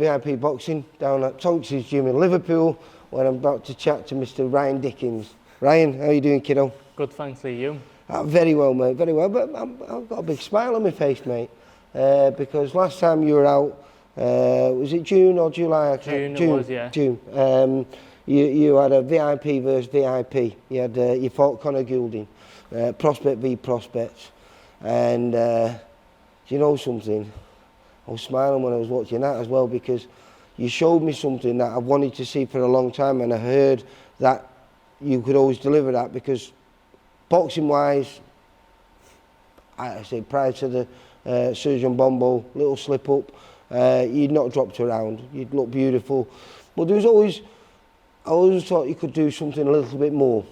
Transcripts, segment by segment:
VIP boxing down at Tonks' gym in Liverpool, where I'm about to chat to Mr. Ryan Dickens. Ryan, how are you doing, kiddo? Good, thanks, Lee. You? Very well, mate, very well. But I've got a big smile on my face, mate, because last time you were out, was it June or July? June it was, yeah. June. You had a VIP versus VIP. You fought Connor Goulding, Prospect v Prospect. And do you know something? I was smiling when I was watching that as well, because you showed me something that I wanted to see for a long time, and I heard that you could always deliver that, because boxing wise, I say prior to the Surgeon Bombo little slip up, you'd not dropped around, you'd look beautiful, but there was always, I always thought you could do something a little bit more.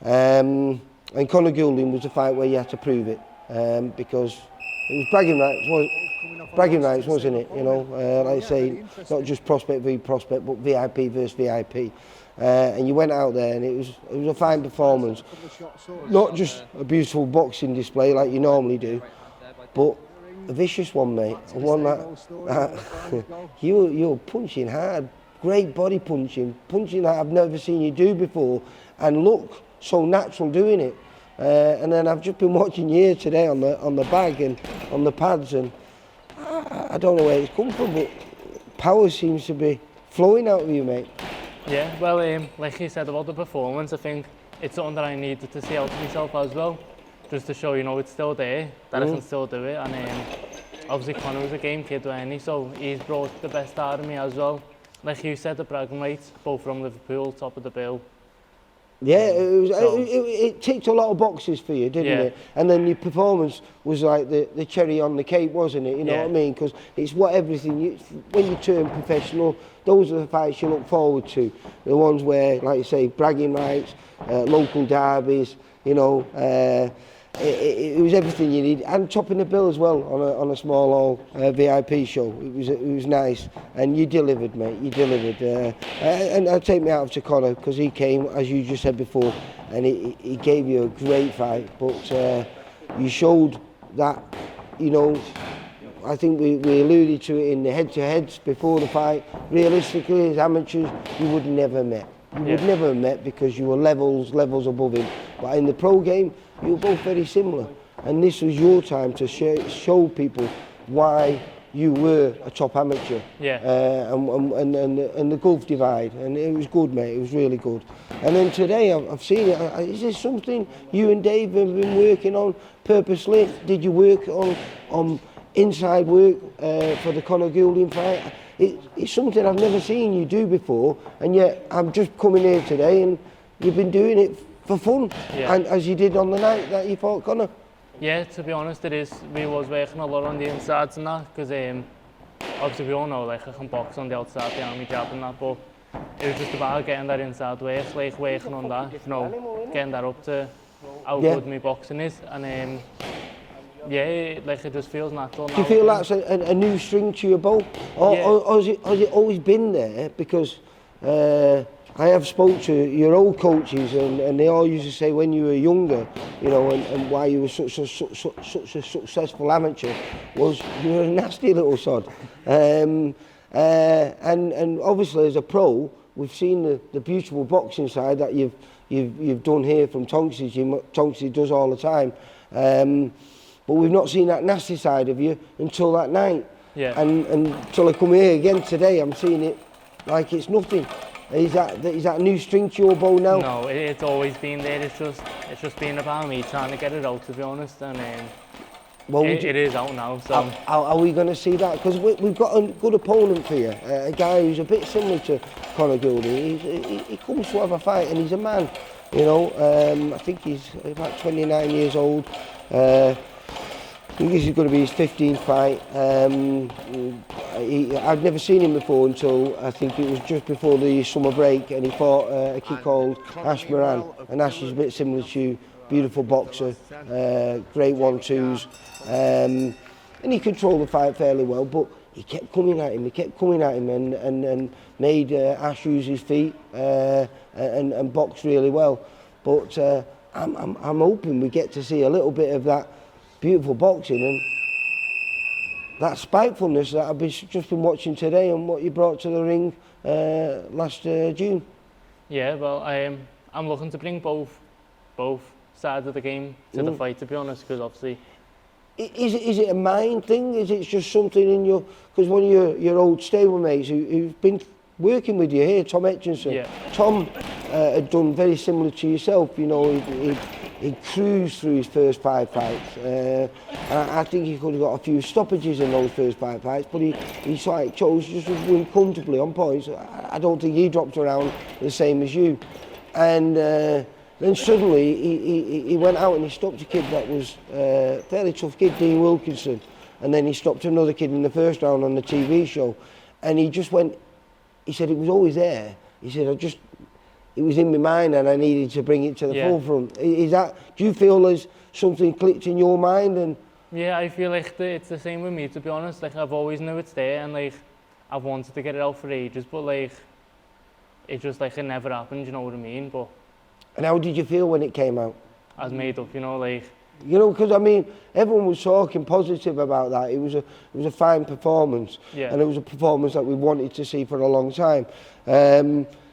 And Connor Goulding was a fight where you had to prove it, because it was bragging rights, wasn't it? You know, like I say, not just Prospect v Prospect, but VIP versus VIP. And you went out there, and it was a fine performance. Not just a beautiful boxing display like you normally do, but a vicious one, mate. One that you were punching hard, great body punching that I've never seen you do before, and look so natural doing it. And then I've just been watching you here today on the bag and on the pads, and I don't know where it's come from, but power seems to be flowing out of you, mate. Yeah, well, like you said about the performance, I think it's something that I needed to see out of myself as well, just to show, you know, it's still there, that I can still do it. And obviously Connor was a game kid, wasn't he? So he's brought the best out of me as well. Like you said, the bragging rights, both from Liverpool, top of the bill. Yeah, it ticked a lot of boxes for you, didn't it? And then your performance was like the cherry on the cake, wasn't it? You know what I mean? Because it's what everything, when you turn professional, those are the fights you look forward to. The ones where, like you say, bragging rights, local derbies, you know, it was everything you need, and topping the bill as well on a small hall VIP show. It was nice, and you delivered, mate. You delivered, and I'd take me out to Connor, because he came, as you just said before, and he gave you a great fight. But you showed that, you know, I think we alluded to it in the head-to-heads before the fight. Realistically, as amateurs, you would never have met. You would never have met, because you were levels above him. But in the pro game, you were both very similar. And this was your time to show people why you were a top amateur. And the gulf divide. And it was good, mate. It was really good. And then today, I've seen it. Is this something you and Dave have been working on purposely? Did you work on inside work for the Connor Goulding fight? It's something I've never seen you do before, and yet I'm just coming here today, and you've been doing it for fun, and as you did on the night that you fought Connor. Yeah, to be honest, it is. We was working a lot on the insides and that, because obviously we all know, like, I can box on the outside behind me jab and that, but it was just about getting that inside work, like working on that, you know, getting that up to how good my boxing is, and yeah, like it just feels natural now. Do you feel that's a new string to your bow? Or has it always been there? Because I have spoke to your old coaches, and they all used to say when you were younger, you know, and why you were such a successful amateur, was you were a nasty little sod. And obviously as a pro, we've seen the beautiful boxing side that you've done here from Tonks' gym. Tonks does all the time. But we've not seen that nasty side of you until that night. And until I come here again today, I'm seeing it like it's nothing. Is that a new string to your bow now? No, it's always been there. It's just been about me trying to get it out, to be honest. And well, it is out now. So are we going to see that? Because we've got a good opponent for you, a guy who's a bit similar to Connor Goulding. He comes to have a fight, and he's a man. You know, I think he's about 29 years old. I think this is going to be his 15th fight. I'd never seen him before until I think it was just before the summer break, and he fought a kid called Ash Moran. And Ash is a bit similar to you, beautiful boxer, great 1-2s. And he controlled the fight fairly well, but he kept coming at him, and made Ash use his feet and box really well. But I'm hoping we get to see a little bit of that beautiful boxing, that spitefulness that I've just been watching today and what you brought to the ring last June? Yeah, well, I'm looking to bring both sides of the game to the fight, to be honest, because obviously... Is it a mind thing? Is it just something in your... Because one of your old stablemates who's been working with you here, Tom Etchinson, yeah. Tom had done very similar to yourself, you know, he cruised through his first 5 fights. I think he could have got a few stoppages in those first 5 fights, but he sort of chose just to win comfortably on points. I don't think he dropped around the same as you. And then suddenly he went out and he stopped a kid that was a fairly tough kid, Dean Wilkinson, and then he stopped another kid in the first round on the TV show, and he just went, he said it was always there. He said, it was in my mind and I needed to bring it to the forefront. Is that, do you feel there's something clicked in your mind? And yeah, I feel like it's the same with me, to be honest. Like, I've always knew it's there, and like, I've wanted to get it out for ages, but like, it just like, it never happened, you know what I mean? But and how did you feel when it came out? I was made up, you know, like... You know, because I mean, everyone was talking positive about that. It was a fine performance, and it was a performance that we wanted to see for a long time.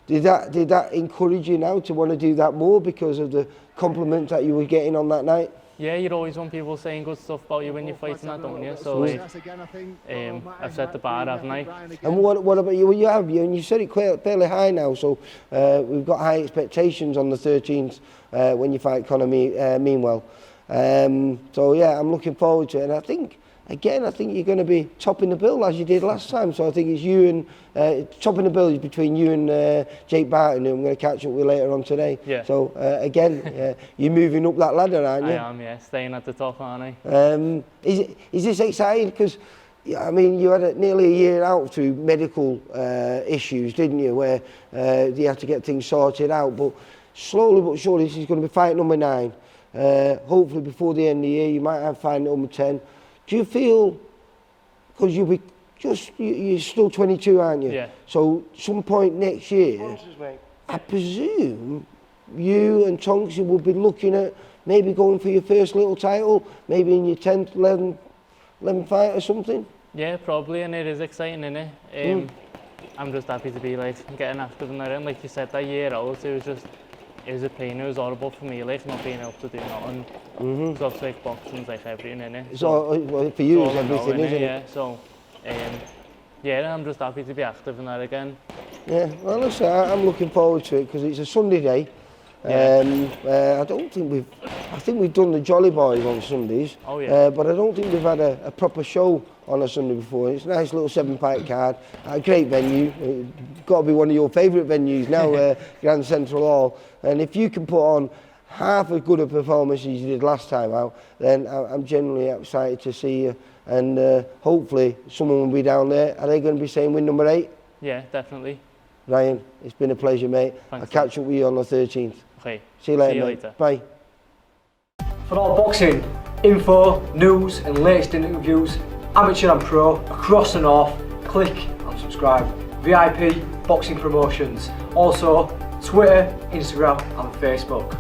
Did that encourage you now to want to do that more because of the compliments that you were getting on that night? Yeah, you'd always want people saying good stuff about you when you're fighting that, don't you? So like, I've set the bar, haven't I? And what about you? Well, you have, and you said it fairly high now, so we've got high expectations on the 13th when you fight Connor Meanwell. So yeah, I'm looking forward to it, and I think you're going to be topping the bill as you did last time. So I think it's you and topping the bill is between you and Jake Barton, who I'm going to catch up with later on today. Yeah. So again, you're moving up that ladder, aren't you? I am, yeah, staying at the top, aren't I? Is this exciting? Because I mean, you had nearly a year out through medical issues, didn't you? Where you had to get things sorted out, but slowly but surely, this is going to be fight number 9. Hopefully before the end of the year you might have fight number 10. Do you feel, because you're still 22, aren't you? Yeah. So some point next year, I presume you and Tonksy will be looking at maybe going for your first little title, maybe in your 10th, 11th fight or something? Yeah, probably, and it is exciting, isn't it? I'm just happy to be like getting active in that, and like you said, that year out, it was a pain, it was horrible for me, like not being able to do nothing. Because obviously like boxing's like everything, innit? So well, for you it's everything, isn't it? Yeah, so yeah, I'm just happy to be active in that again. Yeah, well listen, I'm looking forward to it because it's a Sunday day. I think we've done the Jolly Boys on Sundays, but I don't think we've had a proper show on a Sunday before. It's a nice little 7-fight card, a great venue, got to be one of your favourite venues now, Grand Central Hall, and if you can put on half as good a performance as you did last time out, then I'm genuinely excited to see you, and hopefully someone will be down there. Are they going to be saying win number 8? Yeah, definitely. Ryan, it's been a pleasure, mate. Thanks, I'll catch up with you on the 13th. Okay. See you later. Bye. For all boxing info, news and latest interviews, amateur and pro, across the north, click and subscribe. VIP Boxing Promotions. Also Twitter, Instagram and Facebook.